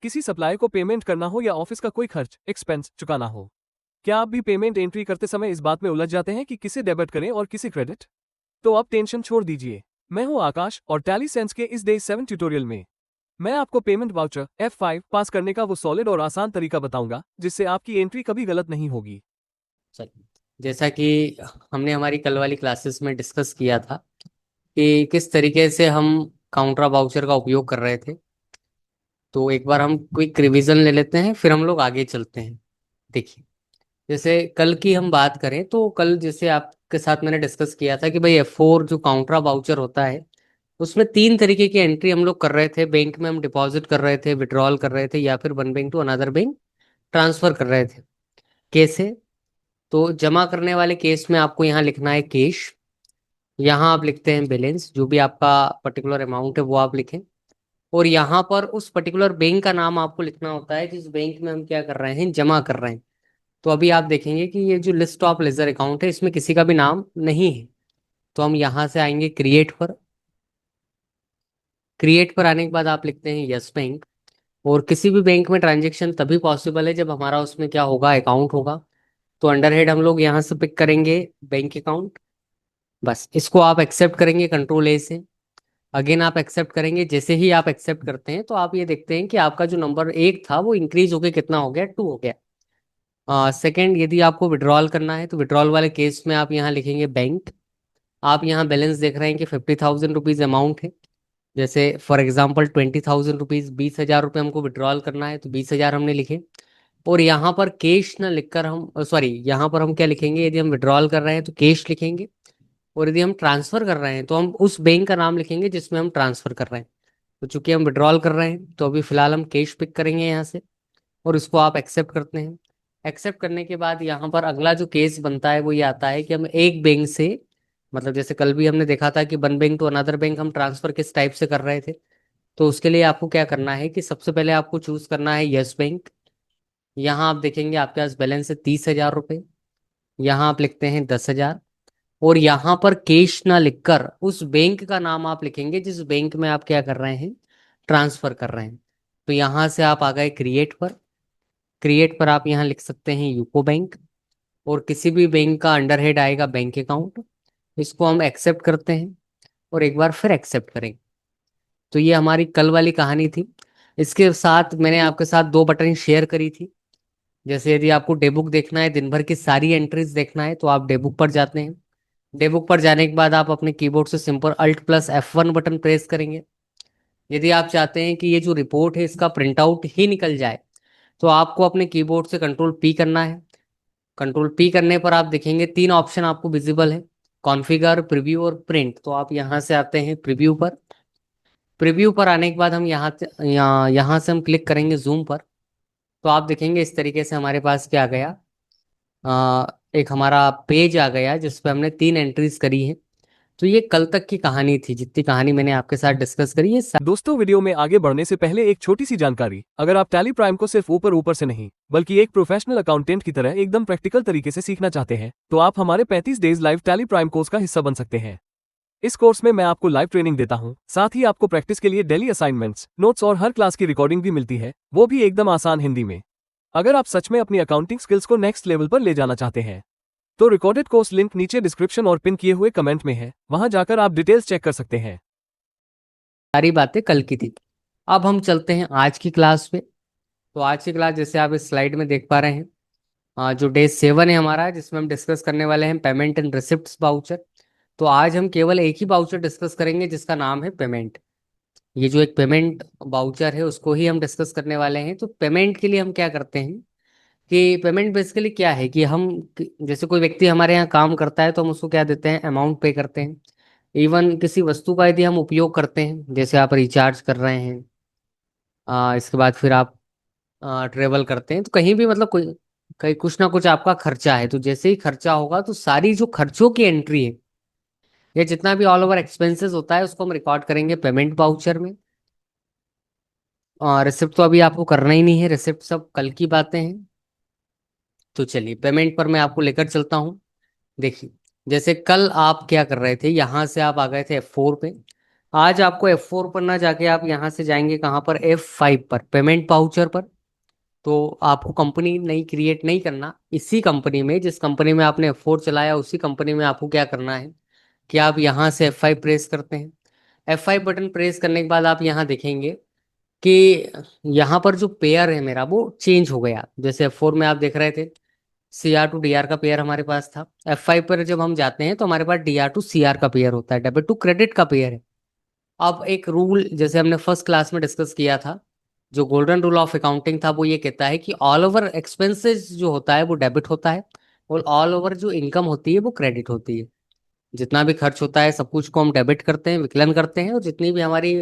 किसी सप्लायर को पेमेंट करना हो या ऑफिस का कोई खर्च एक्सपेंस चुकाना हो। क्या आप भी पेमेंट एंट्री करते समय इस बात में उलझ जाते हैं कि किसे डेबिट करें और किसे क्रेडिट? तो अब टेंशन छोड़ दीजिए। मैं हूं आकाश और टैली सेंस के इस डे 7 ट्यूटोरियल में मैं आपको पेमेंट वाउचर F5 पास करने का वो सॉलिड और आसान तरीका बताऊंगा जिससे आपकी एंट्री कभी गलत नहीं होगी। चलिए, जैसा कि हमने हमारी कल वाली क्लासेस में डिस्कस किया था कि किस तरीके से हम काउंटर वाउचर का उपयोग कर रहे थे, तो एक बार हम क्विक रिवीजन ले लेते हैं, फिर हम लोग आगे चलते हैं। देखिए, जैसे कल की हम बात करें तो कल जैसे आपके साथ मैंने डिस्कस किया था कि भाई F4 जो काउंटर वाउचर होता है उसमें तीन तरीके की एंट्री हम लोग कर रहे थे। बैंक में हम डिपॉजिट कर रहे थे, विड्रॉल कर रहे थे, या फिर one bank to another bank transfer कर रहे थे। कैसे? तो जमा करने वाले केस में आपको यहाँ लिखना है कैश। यहाँ आप लिखते हैं बैलेंस, जो भी आपका पर्टिकुलर अमाउंट है वो आप लिखें। और यहाँ पर उस पर्टिकुलर बैंक का नाम आपको लिखना होता है जिस बैंक में हम क्या कर रहे हैं, जमा कर रहे हैं। तो अभी आप देखेंगे कि ये जो लिस्ट ऑफ लेजर अकाउंट है इसमें किसी का भी नाम नहीं है। तो हम यहाँ से आएंगे क्रिएट पर। क्रिएट पर आने के बाद आप लिखते हैं यस बैंक। और किसी भी बैंक में ट्रांजेक्शन तभी पॉसिबल है जब हमारा उसमें क्या होगा, अकाउंट होगा। तो अंडर हेड हम लोग यहाँ से पिक करेंगे बैंक अकाउंट। बस इसको आप एक्सेप्ट करेंगे कंट्रोल ए से। अगेन आप एक्सेप्ट करेंगे। जैसे ही आप एक्सेप्ट करते हैं तो आप ये देखते हैं कि आपका जो नंबर एक था वो इंक्रीज होके कितना हो गया, 2 हो गया। सेकंड, यदि आपको विड्रॉल करना है तो विड्रॉल वाले केस में आप यहाँ लिखेंगे बैंक। आप यहाँ बैलेंस देख रहे हैं कि 50,000 रुपीज अमाउंट है। जैसे फॉर एग्जाम्पल 20,000 रुपीज, 20,000 रुपये हमको विड्रॉल करना है तो 20,000 हमने लिखे। और यहाँ पर कैश ना लिखकर हम सॉरी, यहाँ पर हम क्या लिखेंगे, यदि हम विड्रॉल कर रहे हैं तो कैश लिखेंगे। और यदि हम ट्रांसफर कर रहे हैं तो हम उस बैंक का नाम लिखेंगे जिसमें हम ट्रांसफर कर रहे हैं। तो चूंकि हम विड्रॉल कर रहे हैं तो अभी फिलहाल हम कैश पिक करेंगे यहाँ से। और इसको आप एक्सेप्ट करते हैं। एक्सेप्ट करने के बाद यहाँ पर अगला जो केस बनता है वो ये आता है कि हम एक बैंक से, मतलब जैसे कल भी हमने देखा था कि one bank to another bank हम ट्रांसफर किस टाइप से कर रहे थे। तो उसके लिए आपको क्या करना है कि सबसे पहले आपको चूज करना है यस बैंक। यहाँ आप देखेंगे आपके पास बैलेंस है 30,000 रुपये। यहाँ आप लिखते हैं 10,000। और यहाँ पर कैश ना लिखकर उस बैंक का नाम आप लिखेंगे जिस बैंक में आप क्या कर रहे हैं, ट्रांसफर कर रहे हैं। तो यहाँ से आप आ गए क्रिएट पर। क्रिएट पर आप यहाँ लिख सकते हैं यूको बैंक। और किसी भी बैंक का अंडर हेड आएगा बैंक अकाउंट। इसको हम एक्सेप्ट करते हैं और एक बार फिर एक्सेप्ट करेंगे। तो ये हमारी कल वाली कहानी थी। इसके साथ मैंने आपके साथ दो बटन शेयर करी थी। जैसे यदि आपको डेबुक देखना है, दिन भर की सारी एंट्रीज देखना है, तो आप डेबुक पर जाते हैं। डेबुक पर जाने के बाद आप अपने कीबोर्ड से सिंपल Alt+F1 बटन प्रेस करेंगे। यदि आप चाहते हैं कि ये जो रिपोर्ट है इसका प्रिंट आउट ही निकल जाए तो आपको अपने कीबोर्ड से कंट्रोल पी करना है। कंट्रोल पी करने पर आप देखेंगे तीन ऑप्शन आपको विजिबल है, कॉन्फ़िगर, प्रीव्यू और प्रिंट। तो आप यहाँ से आते हैं प्रीव्यू पर। प्रीव्यू पर आने के बाद हम यहाँ से हम क्लिक करेंगे जूम पर। तो आप देखेंगे इस तरीके से हमारे पास क्या आ गया, एक हमारा पेज आ गया जिस पे हमने तीन एंट्रीज करी है। तो ये कल तक की कहानी थी, जितनी कहानी मैंने आपके साथ डिस्कस करी है। दोस्तों, वीडियो में आगे बढ़ने से पहले एक छोटी सी जानकारी। अगर आप टैली प्राइम को सिर्फ ऊपर ऊपर से नहीं बल्कि एक प्रोफेशनल अकाउंटेंट की तरह एकदम प्रैक्टिकल तरीके से सीखना चाहते हैं तो आप हमारे 35 days live tally prime course का हिस्सा बन सकते हैं। इस कोर्स में मैं आपको लाइव ट्रेनिंग देता हूं, साथ ही आपको प्रैक्टिस के लिए डेली असाइनमेंट्स, नोट्स और हर क्लास की रिकॉर्डिंग भी मिलती है, वो भी एकदम आसान हिंदी में। अगर आप सच में अपनी अकाउंटिंग स्किल्स को नेक्स्ट लेवल पर ले जाना चाहते हैं तो रिकॉर्डेड कोर्स लिंक नीचे डिस्क्रिप्शन और पिन किए हुए कमेंट में है, वहां जाकर आप डिटेल्स चेक कर सकते हैं। सारी बातें कल की थी। अब हम चलते हैं आज की क्लास पे। तो आज की क्लास जैसे आप इस स्लाइड में देख पा रहे हैं, जो डे 7 है हमारा, जिसमें हम डिस्कस करने वाले हैं पेमेंट एंड रिसिप्ट्स बाउचर। तो आज हम केवल एक ही बाउचर डिस्कस करेंगे जिसका नाम है पेमेंट। ये जो एक पेमेंट बाउचर है उसको ही हम डिस्कस करने वाले हैं। तो पेमेंट के लिए हम क्या करते हैं कि पेमेंट बेसिकली क्या है कि हम जैसे कोई व्यक्ति हमारे यहाँ काम करता है तो हम उसको क्या देते हैं, अमाउंट पे करते हैं। इवन किसी वस्तु का यदि हम उपयोग करते हैं, जैसे आप रिचार्ज कर रहे हैं, इसके बाद फिर आप ट्रेवल करते हैं, तो कहीं भी मतलब कोई कहीं कुछ ना कुछ आपका खर्चा है। तो जैसे ही खर्चा होगा तो सारी जो खर्चों की एंट्री है या जितना भी ऑल ओवर एक्सपेंसेस होता है उसको हम रिकॉर्ड करेंगे पेमेंट वाउचर में। रिसिप्ट तो अभी आपको करना ही नहीं है, रिसिप्ट सब कल की बातें हैं। तो चलिए पेमेंट पर मैं आपको लेकर चलता हूँ। देखिए, जैसे कल आप क्या कर रहे थे, यहाँ से आप आ गए थे F4 पे। आज आपको F4 पर ना जाके आप यहाँ से जाएंगे कहाँ पर, F5 पर, पेमेंट पाउचर पर। तो आपको कंपनी नई क्रिएट नहीं करना, इसी कंपनी में, जिस कंपनी में आपने F4 चलाया उसी कंपनी में आपको क्या करना है कि आप यहाँ से F5 प्रेस करते हैं। F5 बटन प्रेस करने के बाद आप यहाँ देखेंगे कि यहाँ पर जो पेयर है मेरा वो चेंज हो गया। जैसे F4 में आप देख रहे थे CR to DR का पेयर हमारे पास था, F5 पर जब हम जाते हैं तो हमारे पास DR to CR का पेयर होता है, डेबिट टू क्रेडिट का पेयर है। अब एक रूल जैसे हमने फर्स्ट क्लास में डिस्कस किया था, जो गोल्डन रूल ऑफ अकाउंटिंग था, वो ये कहता है कि ऑल ओवर एक्सपेंसेस जो होता है वो डेबिट होता है, और ऑल ओवर जो इनकम होती है वो क्रेडिट होती है। जितना भी खर्च होता है सब कुछ को हम डेबिट करते हैं, विकलन करते हैं, और जितनी भी हमारी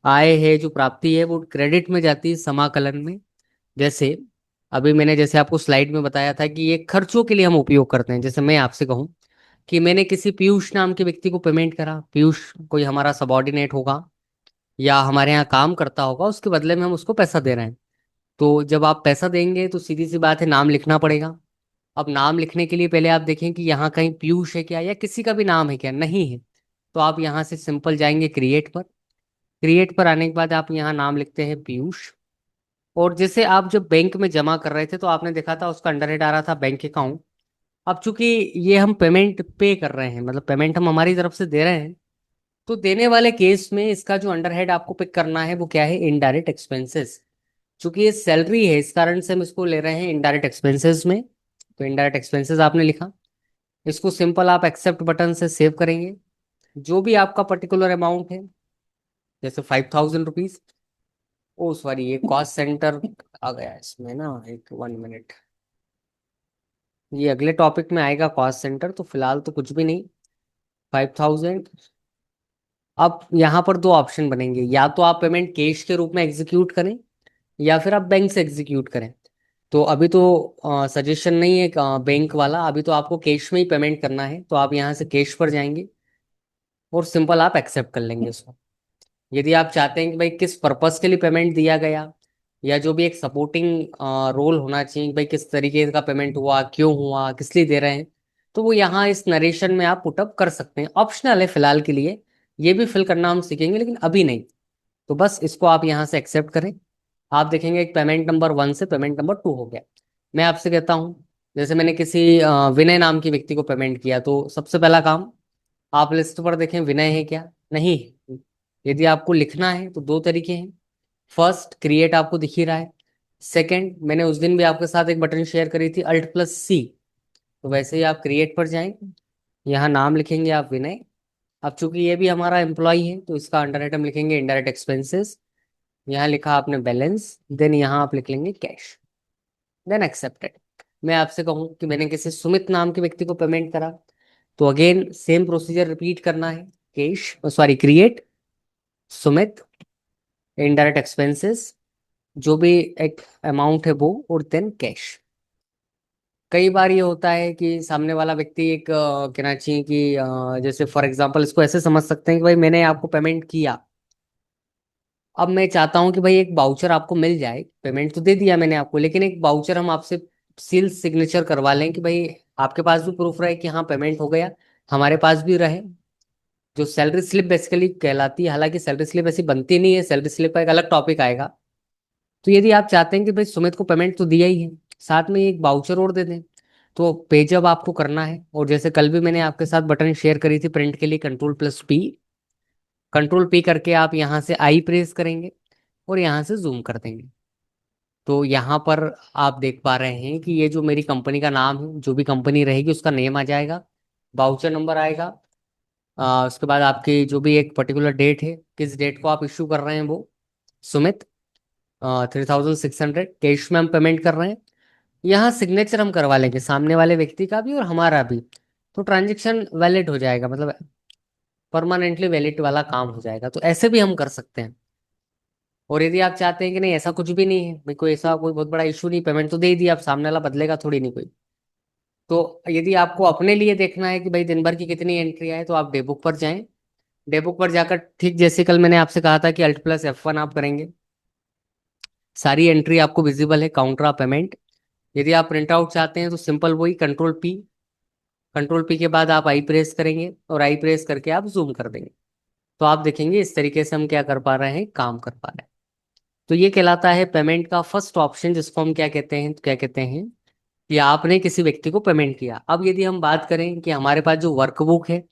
आय है, जो प्राप्ति है, वो क्रेडिट में जाती है समाकलन में। जैसे अभी मैंने जैसे आपको स्लाइड में बताया था कि ये खर्चों के लिए हम उपयोग करते हैं। जैसे मैं आपसे कहूँ कि मैंने किसी पीयूष नाम के व्यक्ति को पेमेंट करा, पीयूष कोई हमारा सबॉर्डिनेट होगा या हमारे यहाँ काम करता होगा, उसके बदले में हम उसको पैसा दे रहे हैं। तो जब आप पैसा देंगे तो सीधी सी बात है, नाम लिखना पड़ेगा। अब नाम लिखने के लिए पहले आप देखें कि यहाँ कहीं पीयूष है क्या, या किसी का भी नाम है क्या, नहीं है। तो आप यहाँ से सिंपल जाएंगे क्रिएट पर। क्रिएट पर आने के बाद आप यहाँ नाम लिखते हैं पीयूष। और जैसे आप जब बैंक में जमा कर रहे थे तो आपने देखा था उसका अंडरहेड आ रहा था बैंक अकाउंट। अब चूंकि ये हम पेमेंट पे कर रहे हैं, मतलब पेमेंट हम हमारी तरफ से दे रहे हैं, तो देने वाले केस में इसका जो अंडरहेड आपको पिक करना है वो क्या है, इनडायरेक्ट एक्सपेंसेस। चूंकि ये सैलरी है इस कारण से हम इसको ले रहे हैं इनडायरेक्ट एक्सपेंसेस में। तो इनडायरेक्ट एक्सपेंसेस आपने लिखा, इसको सिंपल आप एक्सेप्ट बटन से सेव करेंगे। जो भी आपका पर्टिकुलर अमाउंट है, जैसे 5000 रुपीज। ओ सॉरी, ये कॉस्ट सेंटर आ गया इसमें ना, एक 1 मिनट। ये अगले टॉपिक में आएगा कॉस्ट सेंटर, तो फिलहाल तो कुछ भी नहीं। 5000। अब यहाँ पर दो ऑप्शन बनेंगे, या तो आप पेमेंट कैश के रूप में एग्जीक्यूट करें या फिर आप बैंक से एग्जीक्यूट करें। तो अभी तो सजेशन नहीं है बैंक वाला, अभी तो आपको कैश में ही पेमेंट करना है। तो आप यहाँ से कैश पर जाएंगे और सिंपल आप एक्सेप्ट कर लेंगे उसको। यदि आप चाहते हैं कि भाई किस पर्पस के लिए पेमेंट दिया गया, या जो भी एक सपोर्टिंग रोल होना चाहिए, भाई किस तरीके का पेमेंट हुआ, क्यों हुआ, किस लिए दे रहे हैं, तो वो यहाँ इस नरेशन में आप पुटअप कर सकते हैं। ऑप्शनल है फिलहाल के लिए, ये भी फिल करना हम सीखेंगे लेकिन अभी नहीं। तो बस इसको आप यहाँ से एक्सेप्ट करें। आप देखेंगे एक पेमेंट नंबर 1 से पेमेंट नंबर 2 हो गया। मैं आपसे कहता हूँ, जैसे मैंने किसी विनय नाम के व्यक्ति को पेमेंट किया, तो सबसे पहला काम, आप लिस्ट पर देखें विनय है क्या, नहीं है। यदि आपको लिखना है तो दो तरीके हैं। फर्स्ट, क्रिएट आपको दिख ही रहा है। सेकंड, मैंने उस दिन भी आपके साथ एक बटन शेयर करी थी, Alt+C। तो वैसे ही आप क्रिएट पर जाएं, यहाँ नाम लिखेंगे आप विनय। अब चूंकि ये भी हमारा एम्प्लॉय है तो इसका अंडर आइटम लिखेंगे इनडायरेक्ट एक्सपेंसेस। यहाँ लिखा आपने बैलेंस, देन यहाँ आप लिख लेंगे कैश, देन एक्सेप्टेड। मैं आपसे कहूँ कि मैंने किसी सुमित नाम के व्यक्ति को पेमेंट करा, तो अगेन सेम प्रोसीजर रिपीट करना है। Cash, sorry, create, Sumit, indirect expenses, जो भी एक अमाउंट है वो, और देन कैश। कई बार ये होता है कि सामने वाला व्यक्ति एक कहना चाहिए कि जैसे फॉर एग्जांपल इसको ऐसे समझ सकते हैं कि भाई मैंने आपको पेमेंट किया, अब मैं चाहता हूं कि भाई एक बाउचर आपको मिल जाए। पेमेंट तो दे दिया मैंने आपको, लेकिन एक बाउचर हम आपसे सील सिग्नेचर करवा लें कि भाई आपके पास भी प्रूफ रहे कि हाँ पेमेंट हो गया, हमारे पास भी रहे। जो सैलरी स्लिप बेसिकली कहलाती है, हालांकि सैलरी स्लिप ऐसी बनती नहीं है, सैलरी स्लिप का एक अलग टॉपिक आएगा। तो यदि आप चाहते हैं कि भाई सुमित को पेमेंट तो दिया ही है, साथ में एक बाउचर और दे दें, तो पेजअप आपको करना है। और जैसे कल भी मैंने आपके साथ बटन शेयर करी थी प्रिंट के लिए, Ctrl+P। Ctrl+P करके आप यहाँ से आई प्रेस करेंगे और यहाँ से जूम कर देंगे। तो यहाँ पर आप देख पा रहे हैं कि ये जो मेरी कंपनी का नाम है, जो भी कंपनी रहेगी उसका नेम आ जाएगा, बाउचर नंबर आएगा। उसके बाद आपकी जो भी एक पर्टिकुलर डेट है, किस डेट को आप इश्यू कर रहे हैं वो, सुमित, 3600 कैश में हम पेमेंट कर रहे हैं। यहाँ सिग्नेचर हम करवा लेंगे, सामने वाले व्यक्ति का भी और हमारा भी। तो ट्रांजेक्शन वैलिड हो जाएगा, मतलब परमानेंटली वैलिड वाला काम हो जाएगा। तो ऐसे भी हम कर सकते हैं। और यदि आप चाहते हैं कि नहीं ऐसा कुछ भी नहीं है भाई, कोई ऐसा कोई बहुत बड़ा इशू नहीं, पेमेंट तो दे ही दिया, आप सामने वाला बदलेगा थोड़ी नहीं कोई, तो यदि आपको अपने लिए देखना है कि भाई दिन भर की कितनी एंट्री आए, तो आप डेबुक पर जाएं। डेबुक पर जाकर ठीक जैसे कल मैंने आपसे कहा था कि Alt+F1 आप करेंगे, सारी एंट्री आपको विजिबल है, काउंटर ऑफ पेमेंट। यदि आप प्रिंट आउट चाहते हैं तो सिंपल वही Ctrl+P। Ctrl+P के बाद आप आई प्रेस करेंगे और आई प्रेस करके आप जूम कर देंगे। तो आप देखेंगे इस तरीके से हम क्या कर पा रहे हैं, काम कर पा रहे हैं। तो ये कहलाता है पेमेंट का फर्स्ट ऑप्शन, जिसको हम क्या कहते हैं, तो क्या कहते हैं कि आपने किसी व्यक्ति को पेमेंट किया। अब यदि हम बात करें कि हमारे पास जो वर्कबुक है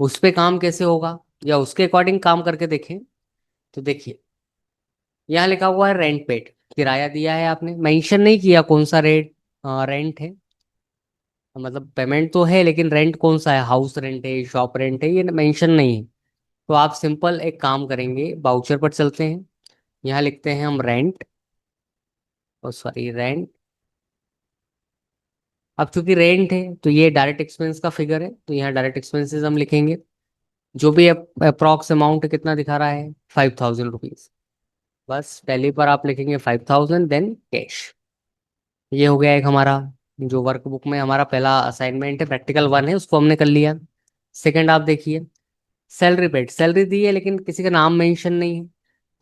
उस पे काम कैसे होगा, या उसके अकॉर्डिंग काम करके देखें, तो देखिए यहाँ लिखा हुआ है रेंट पेड, किराया दिया है आपने, मेंशन नहीं किया कौन सा रेट रेंट है, मतलब पेमेंट तो है लेकिन रेंट कौन सा है, हाउस रेंट है, शॉप रेंट है, ये मेंशन नहीं है। तो आप सिंपल एक काम करेंगे, बाउचर पर चलते हैं, यहाँ लिखते हैं हम रेंट, और सॉरी रेंट। अब चूंकि रेंट है तो ये डायरेक्ट एक्सपेंस का फिगर है, तो यहाँ डायरेक्ट एक्सपेंसेस हम लिखेंगे। जो भी अप्रॉक्स अमाउंट कितना दिखा रहा है, 5000 रुपीज। बस टैली पर आप लिखेंगे 5000, देन कैश। ये हो गया एक हमारा, जो वर्कबुक में हमारा पहला असाइनमेंट है, प्रैक्टिकल 1 है, उसको हमने कर लिया। सेकंड आप देखिए, सैलरी पेड, सैलरी दी है लेकिन किसी का नाम मेंशन नहीं है,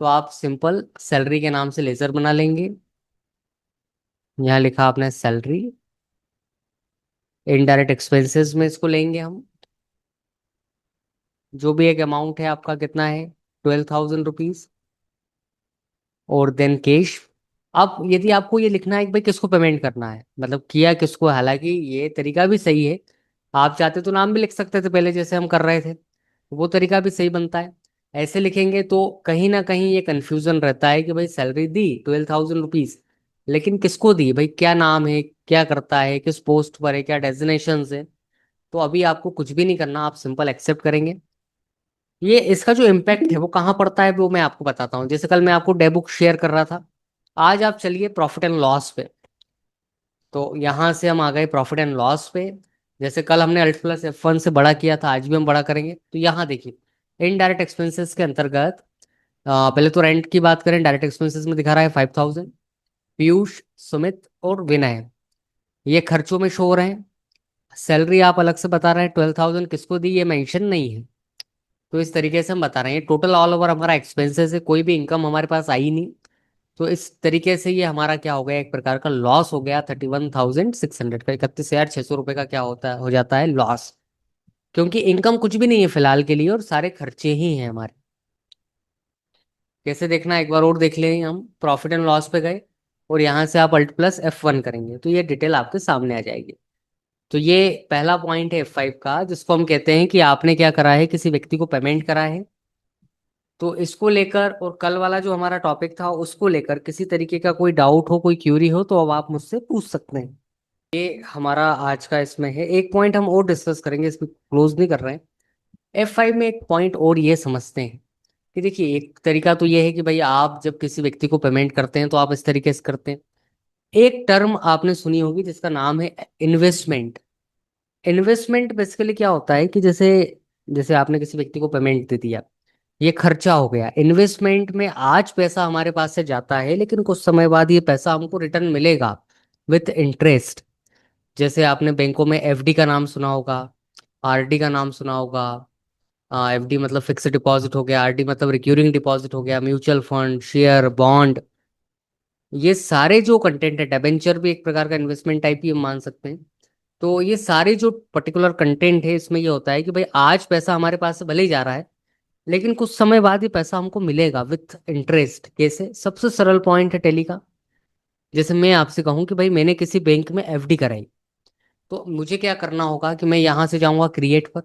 तो आप सिंपल सैलरी के नाम से लेजर बना लेंगे। यहाँ लिखा आपने सैलरी, इनडायरेक्ट एक्सपेंसेस में इसको लेंगे हम। जो भी एक अमाउंट है आपका कितना है, 12000 रुपीज, और देन कैश। अब यदि आपको ये लिखना है कि भाई किसको पेमेंट करना है, मतलब किया किसको, हालांकि ये तरीका भी सही है, आप चाहते तो नाम भी लिख सकते थे पहले जैसे हम कर रहे थे, वो तरीका भी सही बनता है। ऐसे लिखेंगे तो कहीं ना कहीं ये कंफ्यूजन रहता है कि भाई सैलरी दी 12000 रुपीज, लेकिन किसको दी भाई, क्या नाम है, क्या करता है, किस पोस्ट पर है, क्या डेजिग्नेशन है। तो अभी आपको कुछ भी नहीं करना, आप सिंपल एक्सेप्ट करेंगे। ये इसका जो इम्पैक्ट है वो कहाँ पड़ता है वो मैं आपको बताता हूँ। जैसे कल मैं आपको डेबुक शेयर कर रहा था, आज आप चलिए प्रॉफिट एंड लॉस पे। तो यहाँ से हम आ गए प्रॉफिट एंड लॉस पे। जैसे कल हमने Alt+F1 से बड़ा किया था, आज भी हम बड़ा करेंगे। तो यहाँ देखिए इनडायरेक्ट एक्सपेंसेस के अंतर्गत पहले तो रेंट की बात करें, डायरेक्ट एक्सपेंसेस में दिखा रहा है 5000। पीयूष, सुमित और विनय, ये खर्चों में शो हो रहे हैं। सैलरी आप अलग से बता रहे हैं 12000 किसको दी, ये मेंशन नहीं है। तो इस तरीके से हम बता रहे हैं टोटल ऑल ओवर हमारा एक्सपेंसेस है, कोई भी इनकम हमारे पास आई नहीं। तो इस तरीके से ये हमारा क्या हो गया, एक प्रकार का लॉस हो गया 31600 का, 31600 रुपये का क्या होता है, हो जाता है लॉस। क्योंकि इनकम कुछ भी नहीं है फिलहाल के लिए और सारे खर्चे ही हैं हमारे। कैसे देखना एक बार और देख लें, हम प्रॉफिट एंड लॉस पे गए और यहाँ से आप Alt+F1 करेंगे तो ये डिटेल आपके सामने आ जाएगी। तो ये पहला पॉइंट है F5 का, जिसको हम कहते हैं कि आपने क्या करा है, किसी व्यक्ति को पेमेंट करा है। तो इसको लेकर और कल वाला जो हमारा टॉपिक था उसको लेकर किसी तरीके का कोई डाउट हो, कोई क्यूरी हो, तो अब आप मुझसे पूछ सकते हैं। ये हमारा आज का इसमें है। एक पॉइंट हम और डिस्कस करेंगे, इसको क्लोज नहीं कर रहे हैं। F5 में एक पॉइंट और ये समझते हैं कि देखिए एक तरीका तो ये है कि भाई आप जब किसी व्यक्ति को पेमेंट करते हैं तो आप इस तरीके से करते हैं। एक टर्म आपने सुनी होगी जिसका नाम है इन्वेस्टमेंट। इन्वेस्टमेंट बेसिकली क्या होता है कि जैसे जैसे आपने किसी व्यक्ति को पेमेंट दे दिया, ये खर्चा हो गया। इन्वेस्टमेंट में आज पैसा हमारे पास से जाता है लेकिन कुछ समय बाद ये पैसा हमको रिटर्न मिलेगा विथ इंटरेस्ट। जैसे आपने बैंकों में एफडी का नाम सुना होगा, आरडी का नाम सुना होगा। एफडी मतलब फिक्स्ड डिपॉजिट हो गया, आरडी मतलब रिक्यूरिंग डिपॉजिट हो गया, म्यूचुअल फंड, शेयर, बॉन्ड, ये सारे जो कंटेंट है, डेबेंचर भी एक प्रकार का इन्वेस्टमेंट टाइप ही हम मान सकते हैं। तो ये सारे जो पर्टिकुलर कंटेंट है इसमें ये होता है कि भाई आज पैसा हमारे पास से भले ही जा रहा है लेकिन कुछ समय बाद ये पैसा हमको मिलेगा विथ इंटरेस्ट। कैसे, सबसे सरल पॉइंट है टैली का। जैसे मैं आपसे कहूं कि भाई मैंने किसी बैंक में एफडी कराई, तो मुझे क्या करना होगा कि मैं यहाँ से जाऊंगा क्रिएट पर।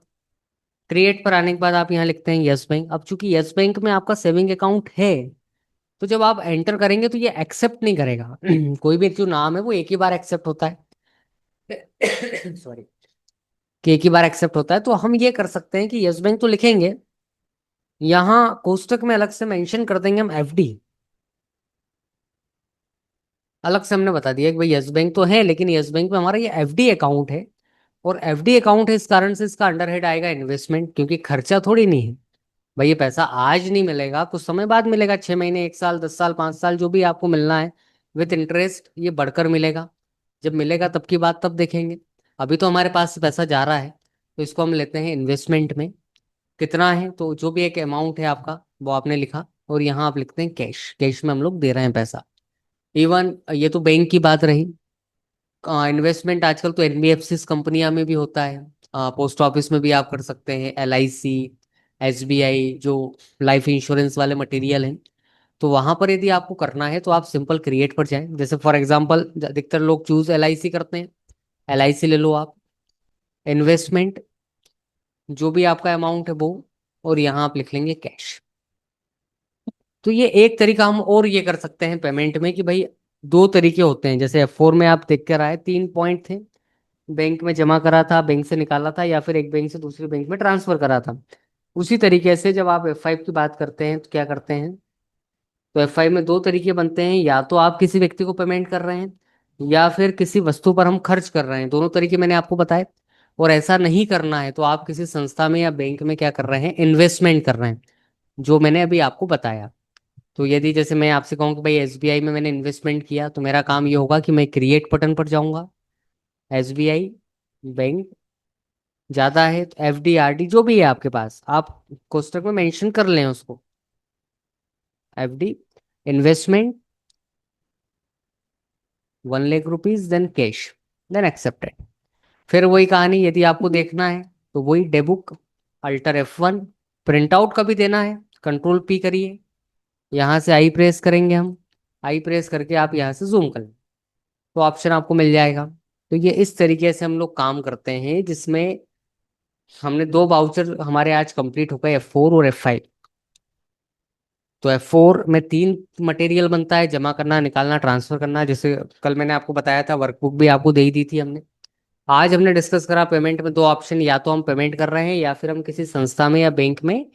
क्रिएट पर आने के बाद आप यहाँ लिखते हैं यस बैंक। अब चूंकि यस बैंक में आपका सेविंग अकाउंट है, तो जब आप एंटर करेंगे तो ये एक्सेप्ट नहीं करेगा कोई भी जो नाम है वो एक ही बार एक्सेप्ट होता है सॉरी, कि एक ही बार एक्सेप्ट होता है। तो हम ये कर सकते हैं कि यस बैंक तो लिखेंगे, यहाँ कोष्टक में अलग से मेंशन कर देंगे हम एफडी। अलग से हमने बता दिया कि भाई यस बैंक तो है लेकिन यस बैंक में हमारा ये एफडी अकाउंट है, और एफडी अकाउंट है इस कारण से इसका अंडर हेड आएगा इन्वेस्टमेंट, क्योंकि खर्चा थोड़ी नहीं है भाई। ये पैसा आज नहीं मिलेगा, कुछ समय बाद मिलेगा, 6 महीने, 1 साल, 10 साल, 5 साल, जो भी आपको मिलना है विथ इंटरेस्ट ये बढ़कर मिलेगा। जब मिलेगा तब की बात तब देखेंगे। अभी तो हमारे पास पैसा जा रहा है, तो इसको हम लेते हैं इन्वेस्टमेंट में। कितना है, तो जो भी एक अमाउंट है आपका वो आपने लिखा, और यहाँ आप लिखते हैं कैश, कैश में हम लोग दे रहे हैं पैसा। इवन ये तो बैंक की बात रही। इन्वेस्टमेंट आजकल तो एनबीएफसी कंपनियां में भी होता है, पोस्ट ऑफिस में भी आप कर सकते हैं, LIC, SBI जो लाइफ इंश्योरेंस वाले मटेरियल हैं, तो वहां पर यदि आपको करना है तो आप सिंपल क्रिएट पर जाएं। जैसे फॉर एग्जांपल अधिकतर लोग चूज LIC करते हैं, LIC ले लो आप। इन्वेस्टमेंट, जो भी आपका अमाउंट है वो, और यहाँ आप लिख लेंगे कैश। तो ये एक तरीका हम और ये कर सकते हैं पेमेंट में कि भाई दो तरीके होते हैं। जैसे F4 में आप देख कर आए, 3 पॉइंट थे, बैंक में जमा करा था, बैंक से निकाला था, या फिर एक बैंक से दूसरे बैंक में ट्रांसफर करा था। उसी तरीके से जब आप F5 की बात करते हैं तो क्या करते हैं, तो F5 में दो तरीके बनते हैं। या तो आप किसी व्यक्ति को पेमेंट कर रहे हैं, या फिर किसी वस्तु पर हम खर्च कर रहे हैं। दोनों तरीके मैंने आपको बताए। और ऐसा नहीं करना है तो आप किसी संस्था में या बैंक में क्या कर रहे हैं, इन्वेस्टमेंट कर रहे हैं, जो मैंने अभी आपको बताया। तो यदि जैसे मैं आपसे कहूँ कि भाई SBI में मैंने इन्वेस्टमेंट किया, तो मेरा काम ये होगा कि मैं क्रिएट बटन पर जाऊंगा। SBI बैंक ज्यादा है तो FD RD जो भी है आपके पास, आप कोष्टक में मेंशन कर लें उसको, FD investment 1 lakh rupees, then cash, then accepted. फिर वही कहानी, यदि आपको देखना है तो वही day book, alter F1। Print out का भी देना है, कंट्रोल P करिए, यहाँ से आई प्रेस करेंगे हम, आई प्रेस करके आप यहाँ से जूम कर लें तो ऑप्शन आपको मिल जाएगा। तो ये इस तरीके से हम लोग काम करते हैं, जिसमें हमने दो बाउचर हमारे आज कंप्लीट हो गए, F4 और F5। तो F4 में 3 मटेरियल बनता है, जमा करना, निकालना, ट्रांसफर करना। जैसे कल मैंने आपको बताया था, वर्कबुक भी आपको दे ही दी थी हमने। आज हमने डिस्कस करा पेमेंट में दो ऑप्शन, या तो हम पेमेंट कर रहे हैं या फिर हम किसी संस्था में या बैंक में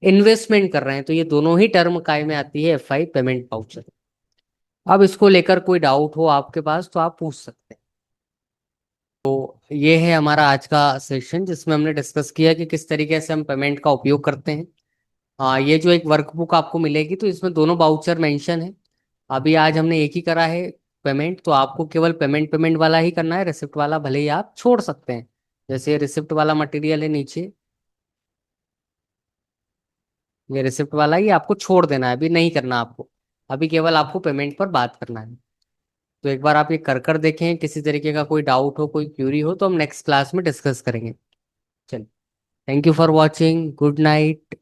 इन्वेस्टमेंट कर रहे हैं। तो ये दोनों ही टर्म काय में आती है F5 पेमेंट वाउचर। अब इसको लेकर कोई डाउट हो आपके पास तो आप पूछ सकते हैं। ये है हमारा आज का सेशन, जिसमें हमने डिस्कस किया कि किस तरीके से हम पेमेंट का उपयोग करते हैं। हाँ, ये जो एक वर्कबुक आपको मिलेगी तो इसमें दोनों बाउचर मेंशन है। अभी आज हमने एक ही करा है पेमेंट, तो आपको केवल पेमेंट पेमेंट वाला ही करना है, रिसिप्ट वाला भले ही आप छोड़ सकते हैं। जैसे रिसिप्ट वाला मटेरियल है नीचे, ये रिसिप्ट वाला ही आपको छोड़ देना है, अभी नहीं करना आपको। अभी केवल आपको पेमेंट पर बात करना है। तो एक बार आप ये कर देखें, किसी तरीके का कोई डाउट हो, कोई क्यूरी हो तो हम नेक्स्ट क्लास में डिस्कस करेंगे। चलिए, thank you for watching, good night.